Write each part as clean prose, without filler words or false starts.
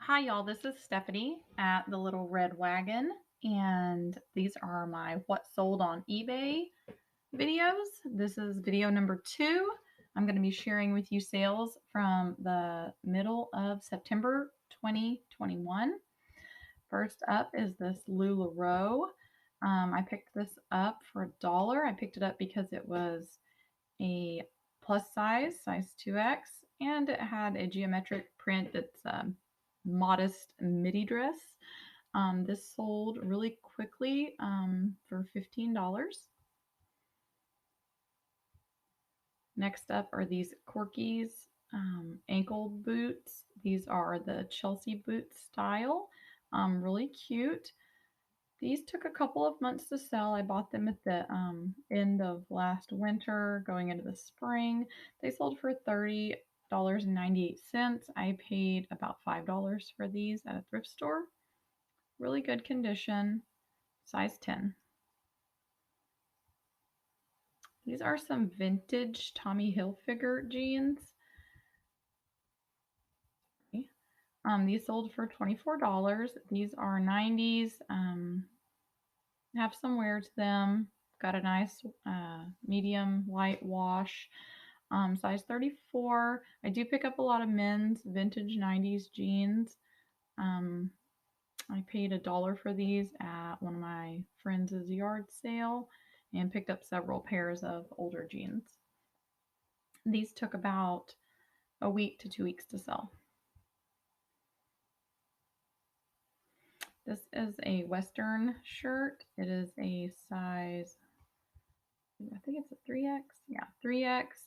Hi, y'all. This is Stephanie at the Little Red Wagon, and these are my What Sold on eBay videos. This is video number 2. I'm going to be sharing with you sales from the middle of September 2021. First up is this LuLaRoe. I picked this up for $1. I picked it up because it was a plus size 2X, and it had a geometric print that's modest midi dress. This sold really quickly for $15. Next up are these Corky's ankle boots. These are the Chelsea boot style. Really cute. These took a couple of months to sell. I bought them at the end of last winter, going into the spring. They sold for $30.98. I paid about $5 for these at a thrift store. Really good condition, size 10. These are some vintage Tommy Hilfiger jeans. These sold for $24. These are 90s. Have some wear to them. Got a nice medium light wash. Size 34. I do pick up a lot of men's vintage 90s jeans. I paid $1 for these at one of my friends' yard sale and picked up several pairs of older jeans. These took about a week to 2 weeks to sell. This is a Western shirt. It is a size, I think it's a 3X. Yeah, 3X.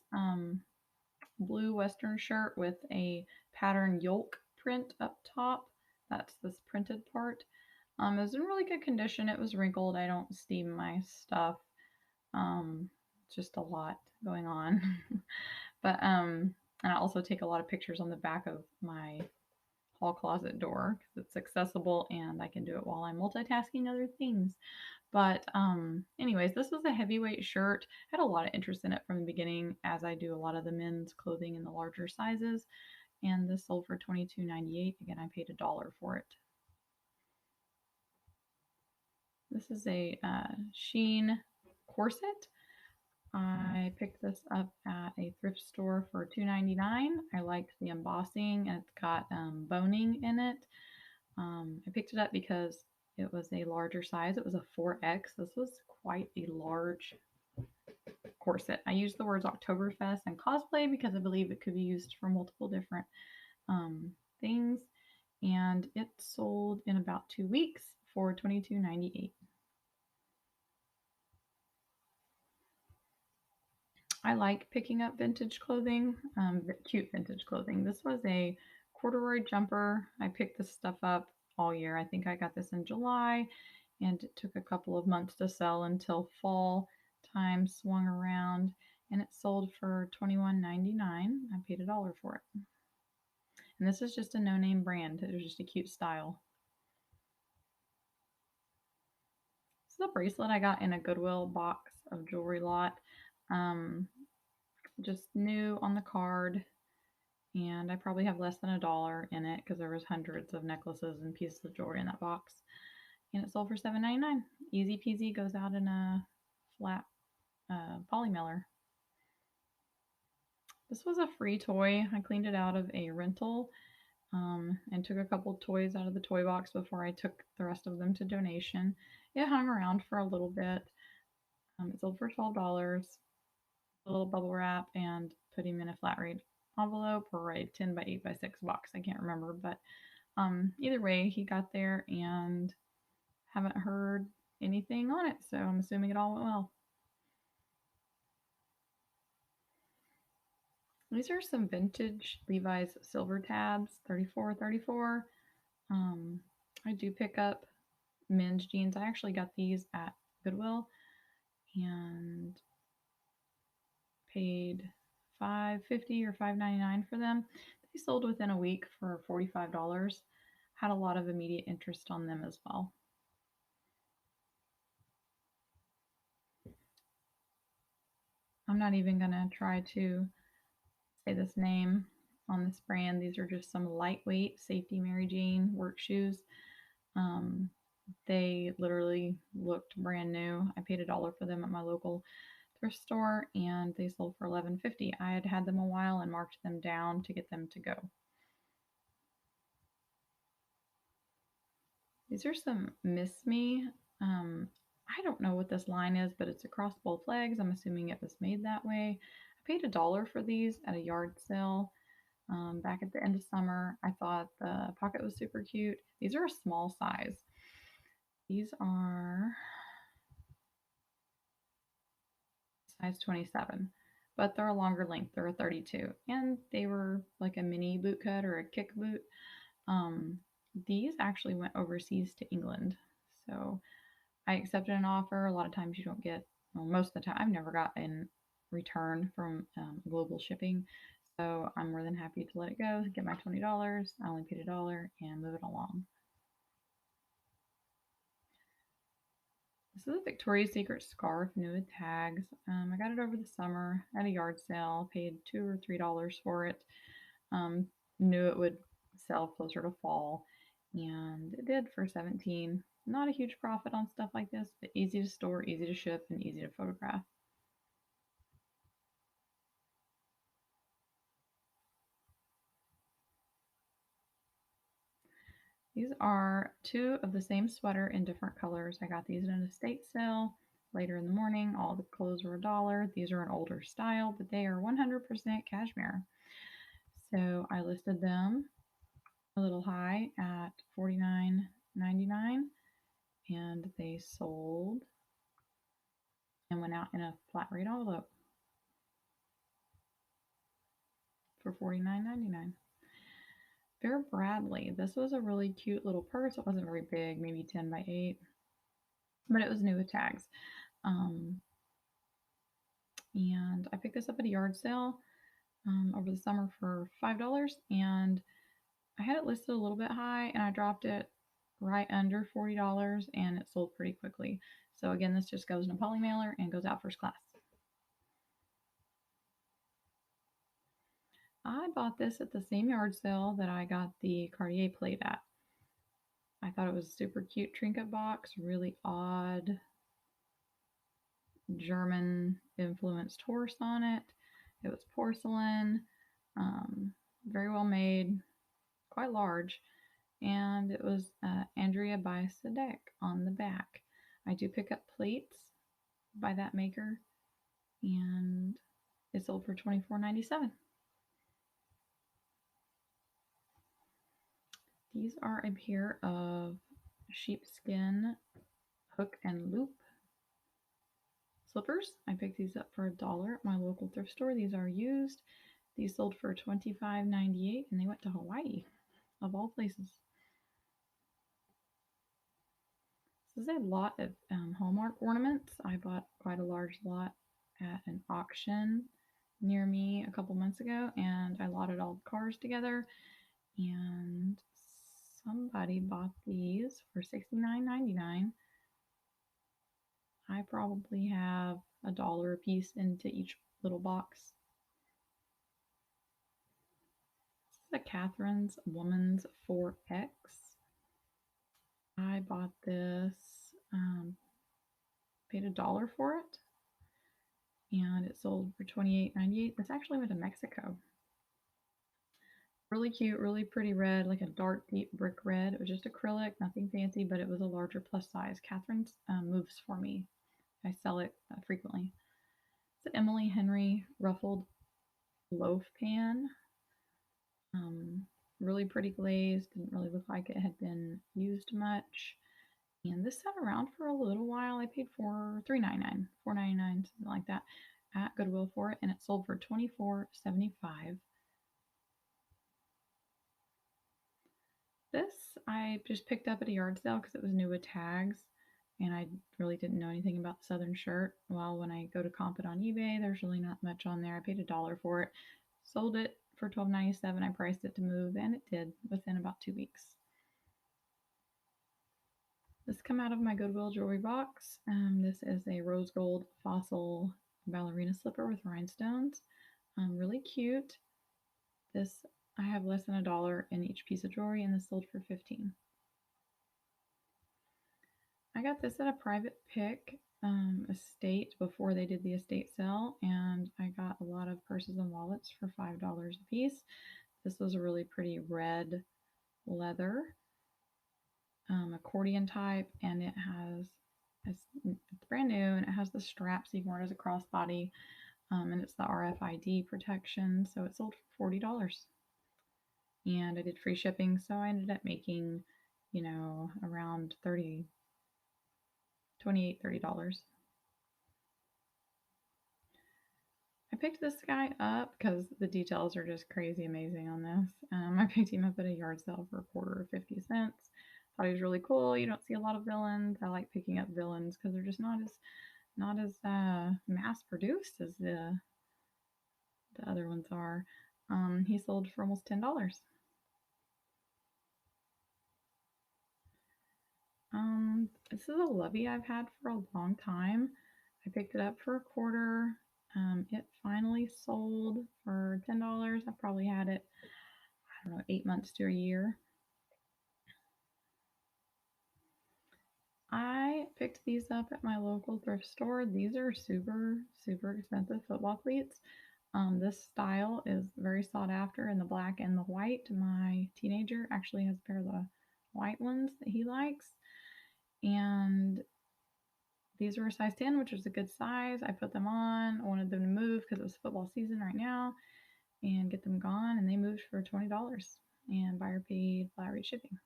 Blue Western shirt with a pattern yoke print up top. That's this printed part. It was in really good condition. It was wrinkled. I don't steam my stuff. Just a lot going on. But and I also take a lot of pictures on the back of my hall closet door because it's accessible and I can do it while I'm multitasking other things. But anyways, this was a heavyweight shirt. I had a lot of interest in it from the beginning, as I do a lot of the men's clothing in the larger sizes. And this sold for $22.98. Again, I paid $1 for it. This is a Sheen corset. I picked this up at a thrift store for $2.99. I liked the embossing, and it's got boning in it. I picked it up because it was a larger size. It was a 4X. This was quite a large corset. I used the words Oktoberfest and cosplay because I believe it could be used for multiple different things. And it sold in about 2 weeks for $22.98. I like picking up vintage clothing, cute vintage clothing. This was a corduroy jumper. I picked this stuff up all year. I think I got this in July, and it took a couple of months to sell until fall time swung around, and it sold for $21.99. I paid $1 for it. And this is just a no-name brand. It was just a cute style. This is a bracelet I got in a Goodwill box of Jewelry Lot. Just new on the card, and I probably have less than $1 in it because there was hundreds of necklaces and pieces of jewelry in that box. And it sold for $7.99. Easy peasy, goes out in a flat poly mailer. This was a free toy. I cleaned it out of a rental and took a couple toys out of the toy box before I took the rest of them to donation. It hung around for a little bit. It sold for $12. A little bubble wrap and put him in a flat rate envelope or a 10 by 8 by 6 box. I can't remember, but either way, he got there and haven't heard anything on it, so I'm assuming it all went well. These are some vintage Levi's silver tabs, 34. I do pick up men's jeans. I actually got these at Goodwill and paid $5.50 or $5.99 for them. They sold within a week for $45. Had a lot of immediate interest on them as well. I'm not even going to try to say this name. on this brand. These are just some lightweight safety Mary Jane work shoes. Um, they literally looked brand new. I paid $1 for them at my local thrift store, and they sold for $11.50. I had had them a while and marked them down to get them to go. These are some Miss Me. I don't know what this line is, but it's across both legs. I'm assuming it was made that way. I paid $1 for these at a yard sale back at the end of summer. I thought the pocket was super cute. These are a small size. These are size 27, but they're a longer length. They're a 32, and they were like a mini boot cut or a kick boot. Um, these actually went overseas to England, so I accepted an offer. A lot of times you don't get, well, most of the time, I've never got in return from global shipping. So I'm more than happy to let it go, get my $20. I only paid $1 and move it along. This is a Victoria's Secret scarf, new with tags. I got it over the summer at a yard sale, paid $2 or $3 for it. Knew it would sell closer to fall, and it did for 17. Not a huge profit on stuff like this, but easy to store, easy to ship, and easy to photograph. These are two of the same sweater in different colors. I got these in an estate sale later in the morning. All the clothes were $1. These are an older style, but they are 100% cashmere. So I listed them a little high at $49.99, and they sold and went out in a flat rate envelope for $49.99. Vera Bradley. This was a really cute little purse. It wasn't very big, maybe 10 by 8, but it was new with tags. And I picked this up at a yard sale over the summer for $5, and I had it listed a little bit high, and I dropped it right under $40, and it sold pretty quickly. So again, this just goes in a poly mailer and goes out first class. I bought this at the same yard sale that I got the Cartier plate at. I thought it was a super cute trinket box, really odd German influenced horse on it. It was porcelain, very well made, quite large, and it was Andrea by Sadek on the back. I do pick up plates by that maker, and it sold for $24.97. These are a pair of sheepskin hook and loop slippers. I picked these up for $1 at my local thrift store. These are used. These sold for $25.98, and they went to Hawaii, of all places. This is a lot of Hallmark ornaments. I bought quite a large lot at an auction near me a couple months ago, and I lotted all the cars together, and somebody bought these for $69.99. I probably have $1 a piece into each little box. This is a Catherine's Woman's 4X. I bought this, paid $1 for it, and it sold for $28.98. This actually went to Mexico. Really cute, really pretty red, like a dark, deep brick red. It was just acrylic, nothing fancy, but it was a larger plus size. Catherine's moves for me. I sell it frequently. It's an Emily Henry ruffled loaf pan. Really pretty glaze. Didn't really look like it had been used much. And this sat around for a little while. I paid for $3.99, $4.99, something like that, at Goodwill for it, and it sold for $24.75. This I just picked up at a yard sale because it was new with tags, and I really didn't know anything about the Southern shirt. Well, when I go to comp it on eBay, there's really not much on there. I paid $1 for it, sold it for $12.97. I priced it to move, and it did within about 2 weeks. This come out of my Goodwill jewelry box. This is a rose gold fossil ballerina slipper with rhinestones. Really cute. This, I have less than $1 in each piece of jewelry, and this sold for 15. I got this at a private pick estate before they did the estate sale, and I got a lot of purses and wallets for $5 a piece. This was a really pretty red leather, accordion type, and it's brand new, and it has the straps so you can wear it as a crossbody, and it's the RFID protection, so it sold for $40. And I did free shipping, so I ended up making, around 30, 28, $30. I picked this guy up because the details are just crazy amazing on this. I picked him up at a yard sale for a quarter of 50 cents. Thought he was really cool. You don't see a lot of villains. I like picking up villains because they're just not as mass produced as the other ones are. He sold for almost $10. This is a lovey I've had for a long time. I picked it up for a quarter. It finally sold for $10. I probably had it, I don't know, 8 months to a year. I picked these up at my local thrift store. These are super, super expensive football cleats. This style is very sought after in the black and the white. My teenager actually has a pair of the white ones that he likes. And these were a size 10, which was a good size. I put them on. I wanted them to move because it was football season right now and get them gone. And they moved for $20. And buyer paid flat rate shipping.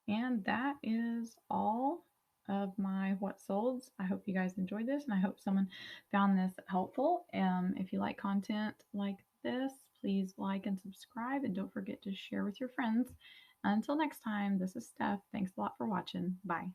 And that is all of my what solds. I hope you guys enjoyed this and I hope someone found this helpful. If you like content like this, please like and subscribe and don't forget to share with your friends. Until next time, this is Steph. Thanks a lot for watching. Bye.